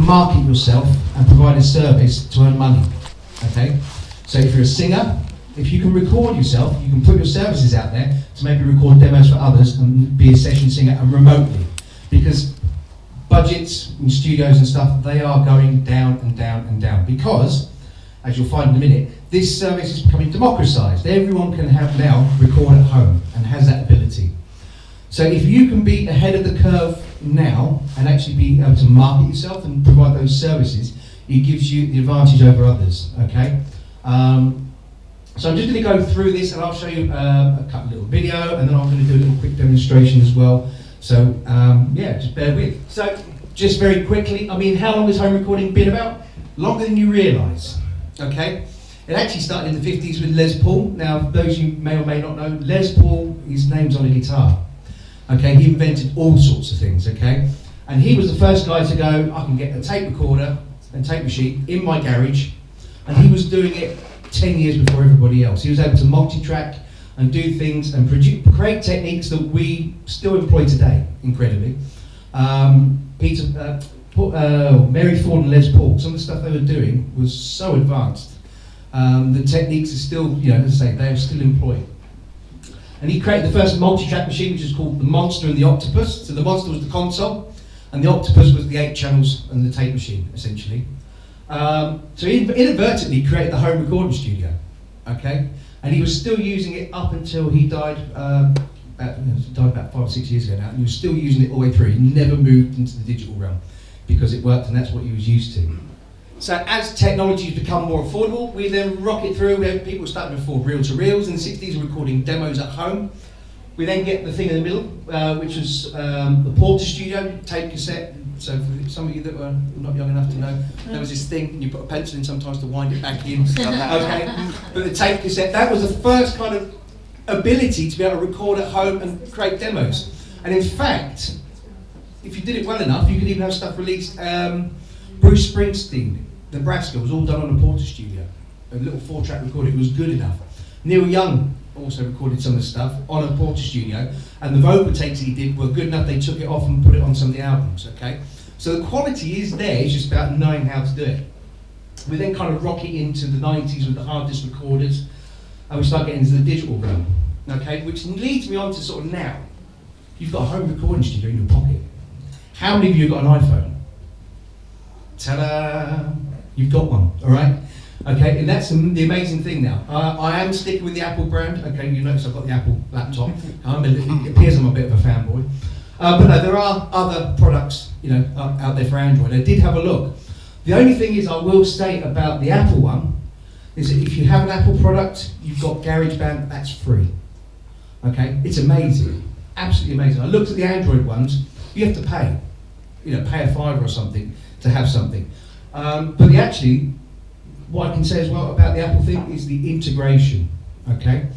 market yourself and provide a service to earn money. Okay? So if you're a singer, if you can record yourself, you can put your services out there to maybe record demos for others and be a session singer and remotely. Because budgets in studios and stuff, they are going down and down and down. Because, as you'll find in a minute, this service is becoming democratized. Everyone can now record at home and has that ability. So if you can be ahead of the curve now and actually be able to market yourself and provide those services, it gives you the advantage over others, okay? So I'm just going to go through this and I'll show you a little video and then I'm going to do a little quick demonstration as well. So yeah, just bear with. So just very quickly, I mean, how long has home recording been about? Longer than you realise, okay? It actually started in the 50s with Les Paul. Now, those you may or may not know, Les Paul, his name's on a guitar. Okay, he invented all sorts of things, okay? And he was the first guy to go, I can get a tape recorder and tape machine in my garage, and he was doing it 10 years before everybody else. He was able to multi-track and do things and create techniques that we still employ today, incredibly. Mary Ford and Les Paul, some of the stuff they were doing was so advanced. The techniques are still, you know, as I say, they are still employed. And he created the first multi-track machine, which is called the Monster and the Octopus. So the Monster was the console, and the Octopus was the 8 channels and the tape machine, essentially. So he inadvertently created the home recording studio, okay? And he was still using it up until he died, about 5 or 6 years ago now, and he was still using it all the way through. He never moved into the digital realm because it worked and that's what he was used to. So as technology has become more affordable, we then rocket through. We have people starting before reel-to-reels. In the 60s, we're recording demos at home. We then get the thing in the middle, which was the Porter Studio, tape cassette. So for some of you that were not young enough to know, there was this thing, and you put a pencil in sometimes to wind it back in. Okay, but the tape cassette, that was the first kind of ability to be able to record at home and create demos. And in fact, if you did it well enough, you could even have stuff released. Bruce Springsteen, Nebraska, was all done on a Porter Studio, a little 4-track recorder. It was good enough. Neil Young also recorded some of the stuff on a Porter Studio, and the vocal takes that he did were good enough. They took it off and put it on some of the albums. Okay, so the quality is there. It's just about knowing how to do it. We then kind of rocket into the 90s with the hard disk recorders, and we start getting into the digital realm. Okay, which leads me on to sort of now. You've got a home recording studio in your pocket. How many of you have got an iPhone? Ta-da! You've got one, all right? Okay, and that's the amazing thing now. I am sticking with the Apple brand. Okay, you notice I've got the Apple laptop. It appears I'm a bit of a fanboy. But no, there are other products, you know, out there for Android. I did have a look. The only thing is I will say about the Apple one is that if you have an Apple product, you've got GarageBand, that's free. Okay, it's amazing, absolutely amazing. I looked at the Android ones, you have to pay. You know, pay a $5 or something to have something. But actually, what I can say as well about the Apple thing is the integration, okay?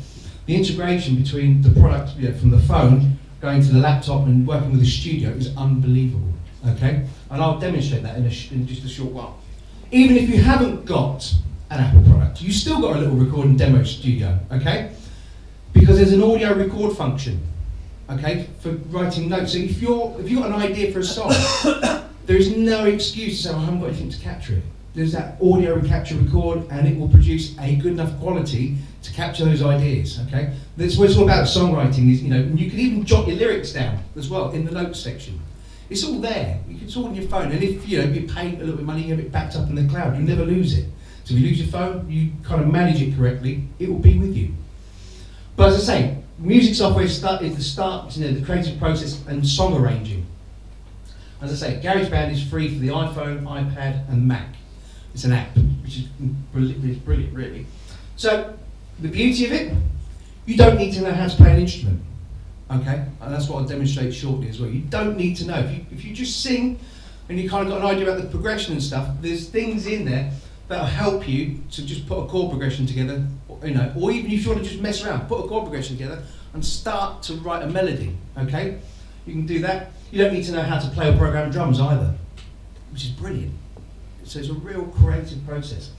The integration between the product, you know, from the phone going to the laptop and working with the studio is unbelievable, okay? And I'll demonstrate that in just a short while. Even if you haven't got an Apple product, you still got a little recording demo studio, okay? Because there's an audio record function, okay, for writing notes. So if you've got an idea for a song, there is no excuse to say, I haven't got anything to capture it. There's that audio capture record, and it will produce a good enough quality to capture those ideas, okay? That's what it's all about songwriting, is, you know, and you can even jot your lyrics down as well in the notes section. It's all there. It's all on your phone, and if, you know, you pay a little bit of money, you have it backed up in the cloud, you never lose it. So if you lose your phone, you kind of manage it correctly, it will be with you. But as I say, music software is the start, you know, the creative process and song arranging. As I say, GarageBand is free for the iPhone, iPad, and Mac. It's an app, which is brilliant, really. So, the beauty of it, you don't need to know how to play an instrument, okay? And that's what I'll demonstrate shortly as well. You don't need to know. If you just sing, and you kind of got an idea about the progression and stuff, there's things in there that'll help you to just put a chord progression together, you know, or even if you want to just mess around, put a chord progression together and start to write a melody, okay? You can do that. You don't need to know how to play or program drums either, which is brilliant. So it's a real creative process.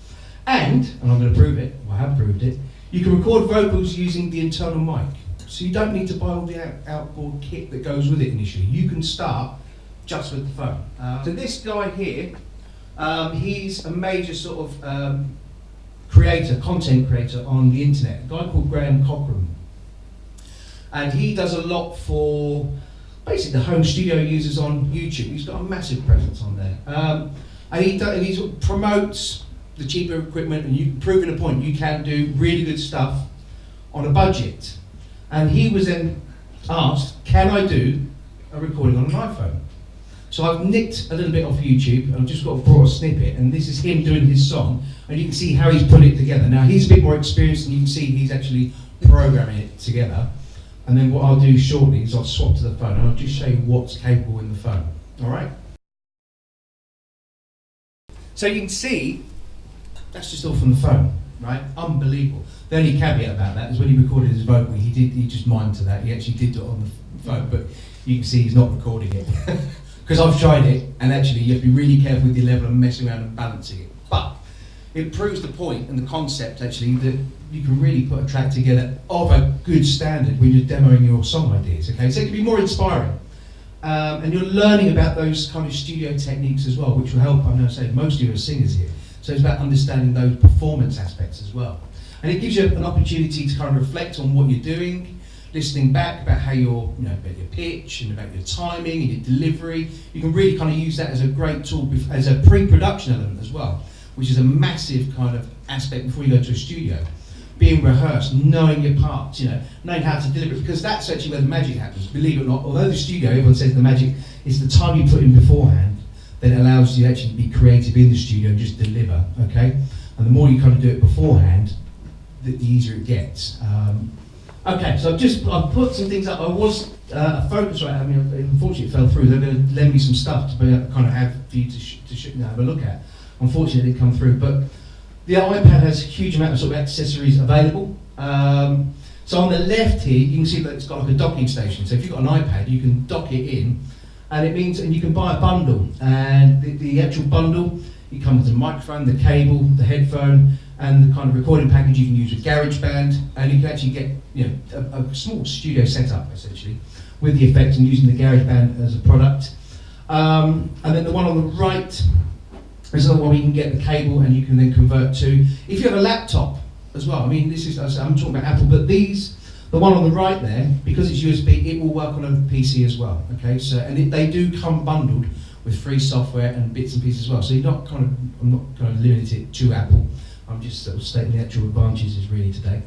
And I'm going to prove it, well, I have proved it, you can record vocals using the internal mic. So you don't need to buy all the outboard kit that goes with it initially. You can start just with the phone. So this guy here He's a major sort of creator, content creator on the internet, a guy called Graham Cochran. And he does a lot for basically the home studio users on YouTube. He's got a massive presence on there. And he sort of promotes the cheaper equipment, and you can prove in a point you can do really good stuff on a budget. And he was then asked, can I do a recording on an iPhone? So I've nicked a little bit off YouTube, I've just got a broad snippet, and this is him doing his song, and you can see how he's put it together. Now he's a bit more experienced, and you can see he's actually programming it together. And then what I'll do shortly is I'll swap to the phone, and I'll just show you what's capable in the phone, all right? So you can see, that's just all from the phone, right? Unbelievable. The only caveat about that is when he recorded his vocal, he just mimed to that. He actually did do it on the phone, but you can see he's not recording it. Because I've tried it, and actually you have to be really careful with your level and messing around and balancing it. But it proves the point and the concept, actually, that you can really put a track together of a good standard when you're demoing your song ideas, okay? So it can be more inspiring. And you're learning about those kind of studio techniques as well, which will help, I'm going to say, most of you are singers here. So it's about understanding those performance aspects as well. And it gives you an opportunity to kind of reflect on what you're doing, listening back about how you're, about your pitch and about your timing and your delivery. You can really kind of use that as a great tool, as a pre-production element as well, which is a massive kind of aspect before you go to a studio. Being rehearsed, knowing your parts, knowing how to deliver it, because that's actually where the magic happens, believe it or not. Although the studio, everyone says the magic is the time you put in beforehand that allows you to actually be creative in the studio and just deliver, okay? And the more you kind of do it beforehand, the easier it gets. Okay, so I've put some things up. I was a Focusrite, unfortunately it fell through. They're going to lend me some stuff to kind of have for you to have a look at. Unfortunately it didn't come through, but the iPad has a huge amount of sort of accessories available. So on the left here, you can see that it's got like a docking station. So if you've got an iPad, you can dock it in, and it means, and you can buy a bundle. And the actual bundle, it comes with a microphone, the cable, the headphone, and the kind of recording package you can use with GarageBand, and you can actually get a small studio setup essentially with the effects and using the GarageBand as a product. And then the one on the right is another one where you can get the cable and you can then convert to. If you have a laptop as well, this is, I'm talking about Apple, but the one on the right there, because it's USB, it will work on a PC as well. Okay, so they do come bundled with free software and bits and pieces as well. So I'm not kind of limited to Apple. I'm just sort of stating the actual advantages really today.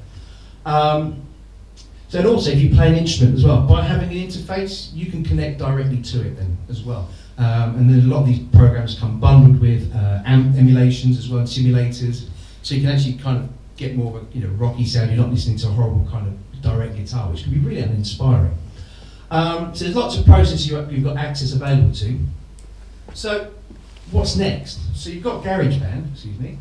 So and also, if you play an instrument as well, by having an interface, you can connect directly to it then as well. And then a lot of these programs come bundled with emulations as well, and simulators, so you can actually kind of get more of a rocky sound. You're not listening to a horrible kind of direct guitar, which can be really uninspiring. So there's lots of processes you've got access available to. So what's next? So you've got GarageBand, excuse me.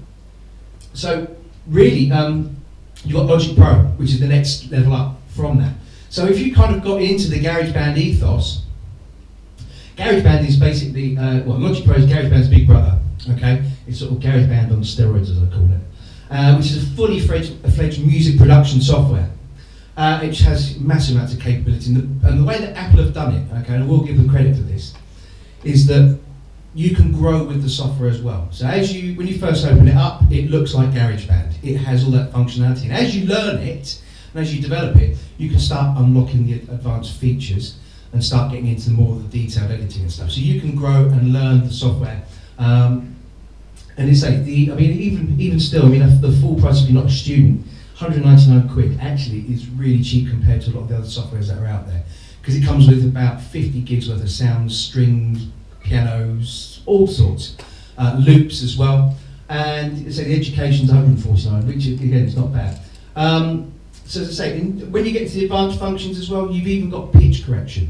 So really, you've got Logic Pro, which is the next level up from that. So if you kind of got into the GarageBand ethos, GarageBand is basically, Logic Pro is GarageBand's big brother, okay? It's sort of GarageBand on steroids, as I call it, which is a fully fledged music production software. It has massive amounts of capability, and the way that Apple have done it, okay, and I will give them credit for this, is that you can grow with the software as well. So when you first open it up, it looks like GarageBand. It has all that functionality, and as you learn it, and as you develop it, you can start unlocking the advanced features and start getting into more of the detailed editing and stuff. So you can grow and learn the software. And it's like even still, the full price if you're not a student, 199 quid actually is really cheap compared to a lot of the other softwares that are out there, because it comes with about 50 gigs worth of sounds, strings, pianos, all sorts, loops as well. And so the education's 149, which again is not bad. So as I say, when you get to the advanced functions as well, you've even got pitch correction.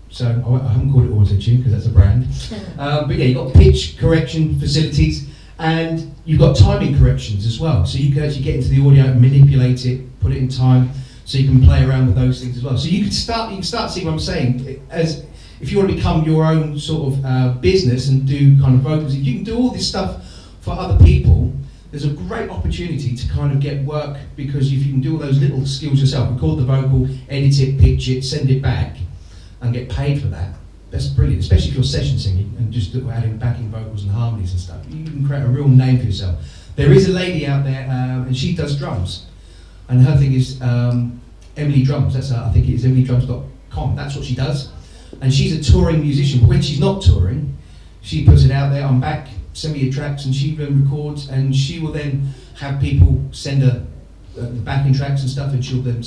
So I haven't called it auto-tune because that's a brand. But yeah, you've got pitch correction facilities, and you've got timing corrections as well. So you can actually get into the audio and manipulate it, put it in time, so you can play around with those things as well. So you can start seeing what I'm saying, as if you want to become your own sort of business and do kind of vocals, if you can do all this stuff for other people, there's a great opportunity to kind of get work, because if you can do all those little skills yourself, record the vocal, edit it, pitch it, send it back, and get paid for that, that's brilliant, especially if you're session singing and just adding backing vocals and harmonies and stuff. You can create a real name for yourself. There is a lady out there, and she does drums, and her thing is Emily Drums. That's I think it is emilydrums.com. That's what she does, and she's a touring musician. But when she's not touring, she puts it out there. I'm back. Send me your tracks, and she records, and she will then have people send her the backing tracks and stuff, and she'll then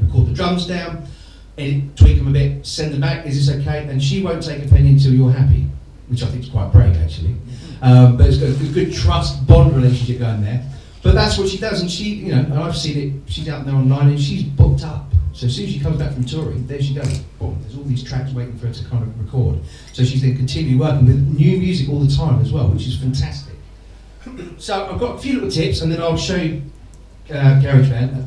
record the drums down, edit, tweak them a bit, send them back. Is this okay? And she won't take a penny until you're happy, which I think is quite brave actually. But it's got a good trust bond relationship going there. But that's what she does, and she, and I've seen it. She's out there online, and she's booked up. So as soon as she comes back from touring, there she goes. Boom, there's all these tracks waiting for her to kind of record. So she's then continually working with new music all the time as well, which is fantastic. So I've got a few little tips, and then I'll show you GarageBand.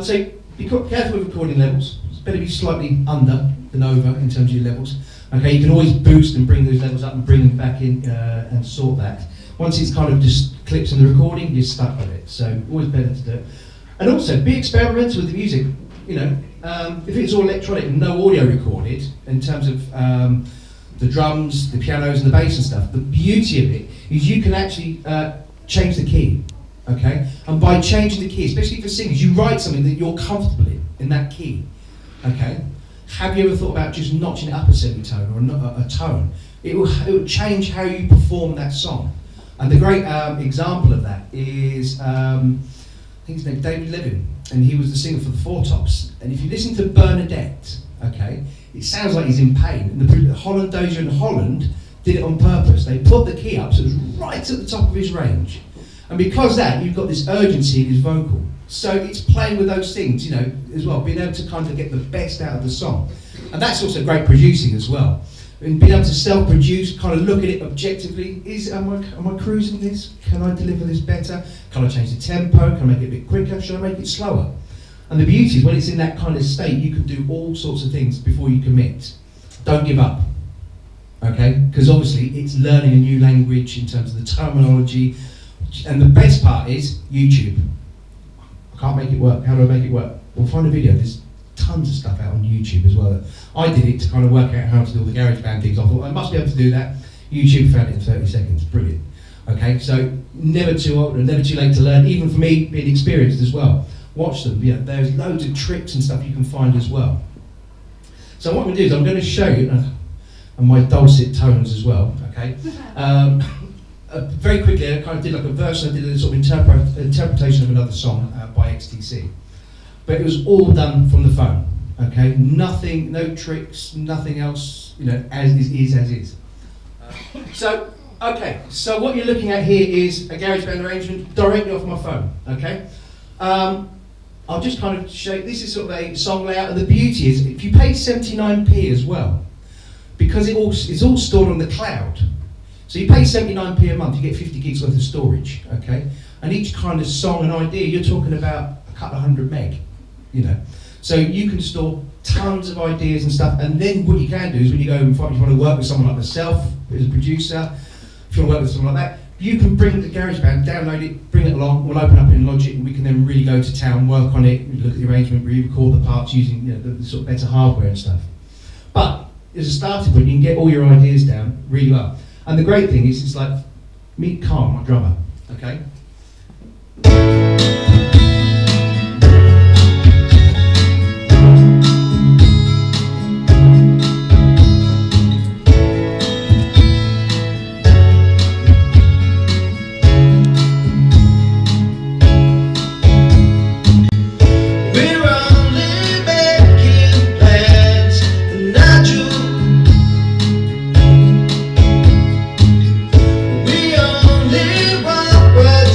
So be careful with recording levels. It's better be slightly under than over in terms of your levels. Okay, you can always boost and bring those levels up and bring them back in and sort that. Once it's kind of just clips in the recording, you're stuck with it. So always better to do it. And also be experimental with the music. If it's all electronic and no audio recorded, in terms of the drums, the pianos and the bass and stuff, the beauty of it is you can actually change the key, okay? And by changing the key, especially for singers, you write something that you're comfortable in that key, okay? Have you ever thought about just notching it up a semitone or a tone? It will change how you perform that song. And the great example of that is, I think his name David Levin, and he was the singer for the Four Tops. And if you listen to Bernadette, okay, it sounds like he's in pain. And the Holland Dozier in Holland did it on purpose. They put the key up so it was right at the top of his range. And because of that, you've got this urgency in his vocal. So it's playing with those things, as well, being able to kind of get the best out of the song. And that's also great producing as well. And being able to self-produce, kind of look at it objectively. Am I cruising this? Can I deliver this better? Can I change the tempo? Can I make it a bit quicker? Should I make it slower? And the beauty is when it's in that kind of state, you can do all sorts of things before you commit. Don't give up, okay? Because obviously it's learning a new language in terms of the terminology. And the best part is YouTube. I can't make it work. How do I make it work? Well, find a video. There's tons of stuff out on YouTube as well. I did it to kind of work out how to do all the GarageBand things. I thought I must be able to do that. YouTube found it in 30 seconds. Brilliant. Okay, so never too old and never too late to learn. Even for me, being experienced as well. Watch them. There's loads of tricks and stuff you can find as well. So what I'm going to do is I'm going to show you, and my dulcet tones as well. Okay. Very quickly, I kind of did like a verse. I did a sort of interpretation of another song by XTC. But it was all done from the phone, okay? Nothing, no tricks, nothing else, as is. So what you're looking at here is a GarageBand arrangement directly off my phone, okay? I'll just kind of show you, this is sort of a song layout, and the beauty is, if you pay 79p as well, because it's all stored on the cloud, so you pay 79p a month, you get 50 gigs worth of storage, okay? And each kind of song and idea, you're talking about a couple of 100 meg. So you can store tons of ideas and stuff, and then what you can do is when you go and find, if you want to work with someone like myself as a producer, if you want to work with someone like that, you can bring the GarageBand, download it, bring it along, we'll open up in Logic, and we can then really go to town, work on it, look at the arrangement, re-record the parts using the sort of better hardware and stuff. But as a starting point, you can get all your ideas down really well. And the great thing is, it's like, meet Carl, my drummer, okay? What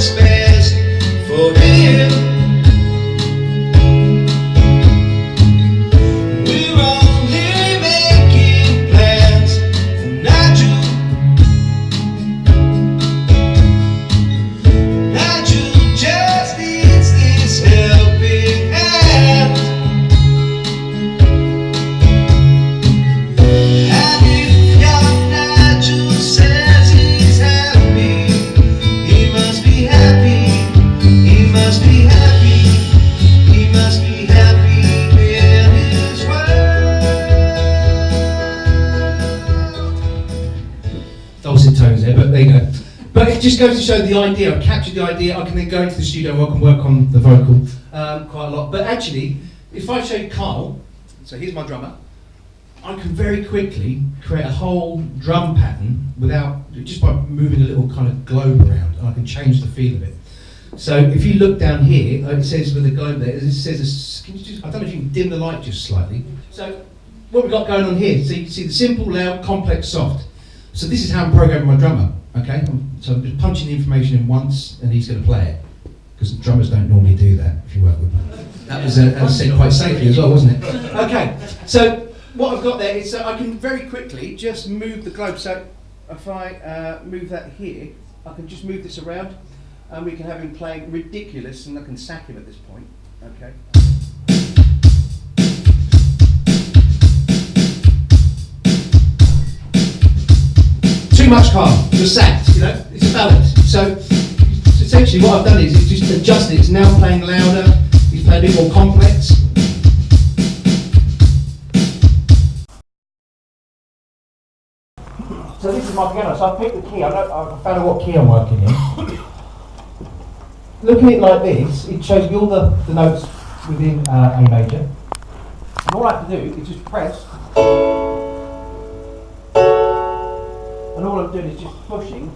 just goes to show the idea. I've captured the idea. I can then go into the studio. I can work on the vocal quite a lot. But actually, if I show you Carl, so here's my drummer. I can very quickly create a whole drum pattern just by moving a little kind of globe around, and I can change the feel of it. So if you look down here, it says with the globe there, it says, I don't know if you can dim the light just slightly. So what we've got going on here, so you can see the simple, loud, complex, soft. So this is how I'm programming my drummer, okay? So I'm just punching the information in once, and he's going to play it. Because drummers don't normally do that, if you work with them. That was, as I said, quite safely as well, wasn't it? Okay, so what I've got there is I can very quickly just move the globe. So if I move that here, I can just move this around, and we can have him playing ridiculous, and I can sack him at this point, okay? Too much, Carl. You're sacked. You know, it's a balance. So essentially, what I've done is just adjusted it. It's now playing louder. He's playing a bit more complex. So this is my piano. So I picked the key. I found out what key I'm working in. Looking at it like this, it shows me all the notes within A major. And all I have to do is just press. And all I'm doing is just pushing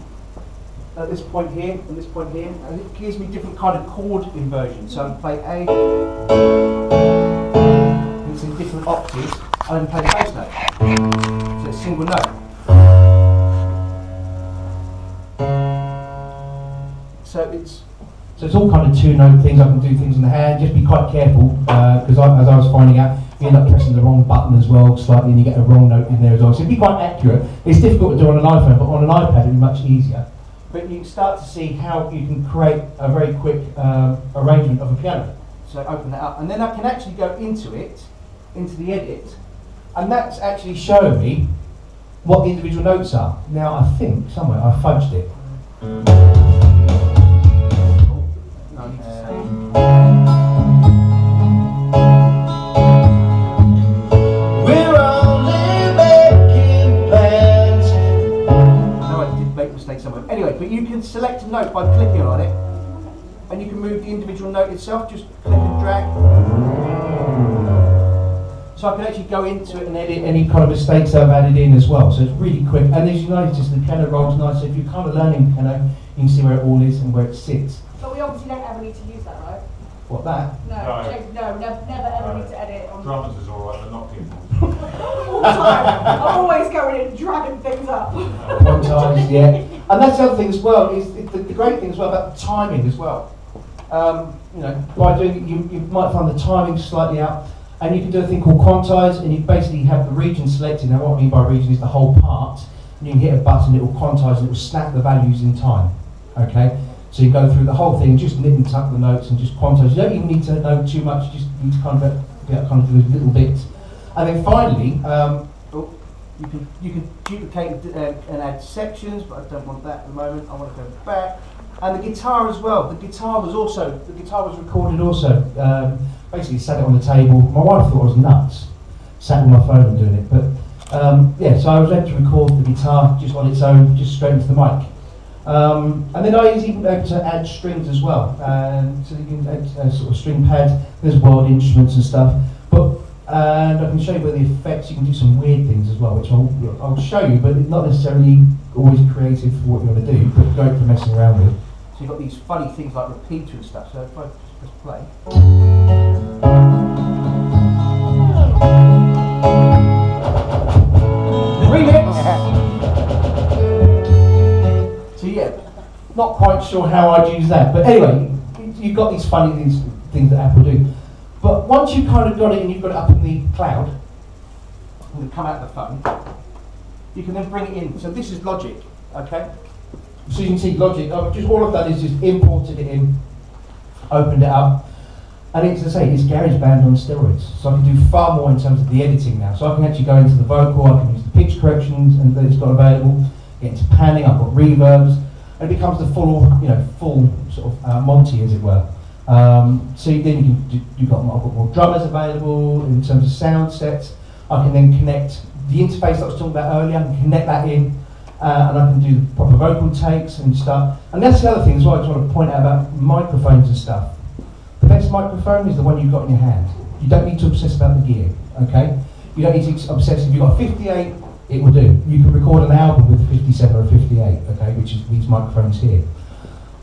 at this point here and this point here, and it gives me different kind of chord inversions. So I play A, and it's in different octaves, and then play the bass note. So it's a single note. So it's all kind of two-note things. I can do things on the hand. Just be quite careful, because as I was finding out, you end up pressing the wrong button as well slightly, and you get a wrong note in there as well. So be quite accurate. It's difficult to do on an iPhone, but on an iPad it'd be much easier. But you can start to see how you can create a very quick arrangement of a piano. So open that up, and then I can actually go into the edit, and that's actually showing me what the individual notes are. Now I think somewhere I fudged it. Anyway, but you can select a note by clicking on it, and you can move the individual note itself, just click and drag. So I can actually go into it and edit any kind of mistakes that I've added in as well, so it's really quick. And as you notice, the piano rolls nice, so if you're kind of learning piano, you can see where it all is and where it sits. But we obviously don't ever need to use that, right? What, that? No, never ever need to edit on. Drummers is alright, but not people. All the time. I'm always going in and dragging things up. Sometimes, yeah. And that's the other thing as well, is the great thing as well about the timing as well. You know, by doing it, you might find the timing slightly out, and you can do a thing called quantize, and you basically have the region selected. Now what I mean by region is the whole part, and you can hit a button, it will quantize, and it will snap the values in time, okay? So you go through the whole thing, just nip and tuck the notes and just quantize. You don't even need to know too much, you just need to kind of get kind of those little bits. And then finally, you can duplicate and add sections, but I don't want that at the moment. I want to go back. And the guitar as well. The guitar was recorded also. Basically sat it on the table. My wife thought I was nuts, sat on my phone and doing it. But yeah, so I was able to record the guitar just on its own, just straight into the mic. And then I was even able to add strings as well. So you can add sort of string pads. There's wild instruments and stuff. And I can show you where the effects, you can do some weird things as well, which I'll show you, but it's not necessarily always creative for what you want to do, but great for messing around with. So you've got these funny things like repeater and stuff, so if I just play. Remix! So yeah, not quite sure how I'd use that, but anyway, you've got these funny things that Apple do. But once you've kind of got it and you've got it up in the cloud, and it come out of the phone, you can then bring it in. So this is Logic, okay? So you can see Logic, just all I've done is just imported it in, opened it up, and it's, as I say, it's GarageBand on steroids. So I can do far more in terms of the editing now. So I can actually go into the vocal, I can use the pitch corrections and that it's got available, get into panning, I've got reverbs, and it becomes the full sort of Monty, as it were. So then I've got more drummers available in terms of sound sets. I can then connect the interface that I was talking about earlier, I can connect that in, and I can do the proper vocal takes and stuff. And that's the other thing as well I just want to point out about microphones and stuff. The best microphone is the one you've got in your hand. You don't need to obsess about the gear, okay? You don't need to obsess. If you've got a 58, it will do. You can record an album with a 57 or a 58, okay, which is these microphones here.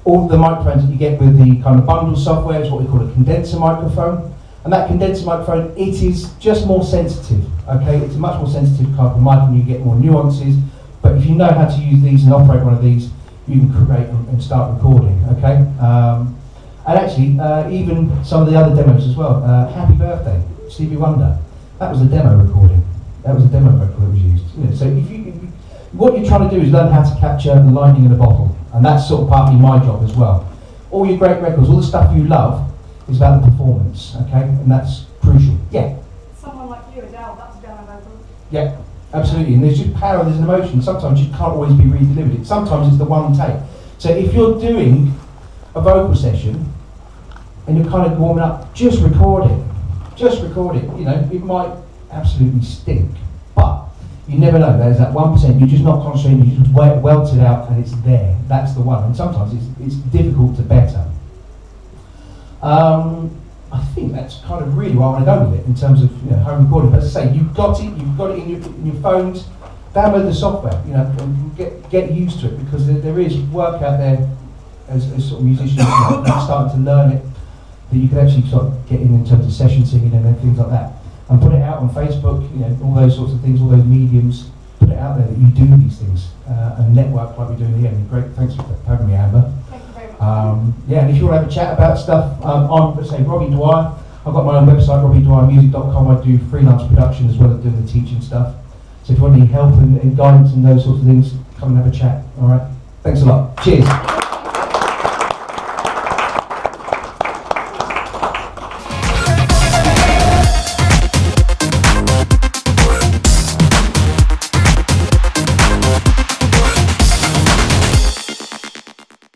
All the microphones that you get with the kind of bundle software is what we call a condenser microphone. And that condenser microphone, it is just more sensitive, okay? It's a much more sensitive type of mic and you get more nuances. But if you know how to use these and operate one of these, you can create and start recording, okay? And actually, even some of the other demos as well. Happy Birthday, Stevie Wonder. That was a demo recording. That was a demo record that was used. You know, so what you're trying to do is learn how to capture the lightning in a bottle. And that's sort of partly my job as well. All your great records, all the stuff you love, is about the performance, okay? And that's crucial. Yeah? Someone like you, Adele, that's a demo vocal. Yeah, absolutely. And there's just power, there's an emotion. Sometimes you can't always be re-delivered. Sometimes it's the one take. So if you're doing a vocal session and you're kind of warming up, just record it. Just record it. You know, it might absolutely stink, but you never know. There's that 1%. You're just not concentrating. You just welt it out, and it's there. That's the one. And sometimes it's difficult to better. I think that's kind of really where I want to go with it in terms of home recording. But as I say, you've got it in your phones. Download the software, and get used to it, because there is work out there as sort of musicians starting to learn it, that you can actually sort of get in terms of session singing and then things like that, and put it out on Facebook, all those sorts of things, all those mediums. Put it out there that you do these things and network like we're doing here. And great, thanks for having me, Amber. Yeah, and if you want to have a chat about stuff, I'm, let's say, Robbie Dwyer. I've got my own website, robbiedwyermusic.com. I do freelance production as well as doing the teaching stuff. So if you want any help and guidance and those sorts of things, come and have a chat. All right. Thanks a lot. Cheers.